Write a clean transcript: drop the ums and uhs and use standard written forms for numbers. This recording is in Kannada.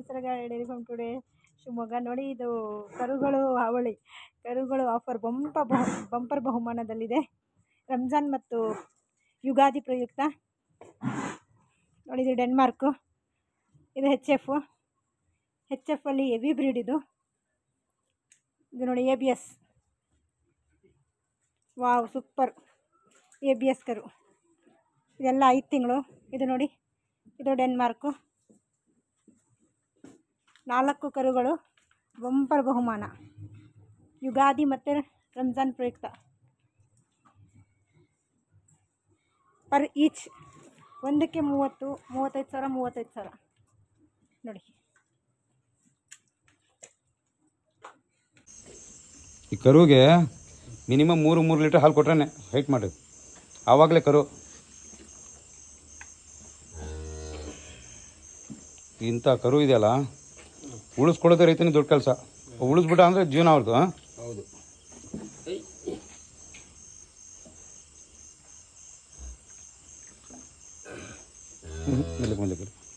ನಿಸರ್ಗ ಡೈರಿ ಫಾರ್ಮ್ ಟುಡೇ ಶಿವಮೊಗ್ಗ. ನೋಡಿ ಇದು ಕರುಗಳು ಹಾವಳಿ, ಕರುಗಳು ಆಫರ್ ಬಂಪರ್ ಬಹುಮಾನದಲ್ಲಿದೆ. ರಂಜಾನ್ ಮತ್ತು ಯುಗಾದಿ ಪ್ರಯುಕ್ತ. ನೋಡಿ ಇದು ಡೆನ್ಮಾರ್ಕು, ಇದು ಹೆಚ್ ಎಫ್ ಅಲ್ಲಿ ಹೆವಿ ಬ್ರೀಡ್ ಇದು ನೋಡಿ ABS. ವಾವ್ ಸೂಪರ್ ABS ಕರು. ಇದೆಲ್ಲ 5 ತಿಂಗಳು. ಇದು ನೋಡಿ, ಇದು ಡೆನ್ಮಾರ್ಕು. 4 ಕರುಗಳು ಬಂಪರ್ ಬಹುಮಾನ ಯುಗಾದಿ ಮತ್ತು ರಂಜಾನ್ ಪ್ರಯುಕ್ತ. ಪರ್ ಈಚ್ ಒಂದಕ್ಕೆ 35,000 ನೋಡಿ. ಈ ಕರುಗೆ ಮಿನಿಮಮ್ 3 ಲೀಟರ್ ಹಾಲು ಕೊಟ್ರೆ ಹೈಟ್ ಮಾಡಿ, ಆವಾಗಲೇ ಕರು. ಇಂಥ ಕರು ಇದೆಯಲ್ಲ, ಉಳಿಸ್ಕೊಡೋದೇ ರೈತನಿಗೆ ದೊಡ್ಡ ಕೆಲಸ. ಉಳಿಸ್ಬಿಟ್ಟ ಅಂದರೆ ಜೀವನ ಅವ್ರದ್ದು. ಹೌದು. ಮೆಲ್ಲಕ್ಕೆ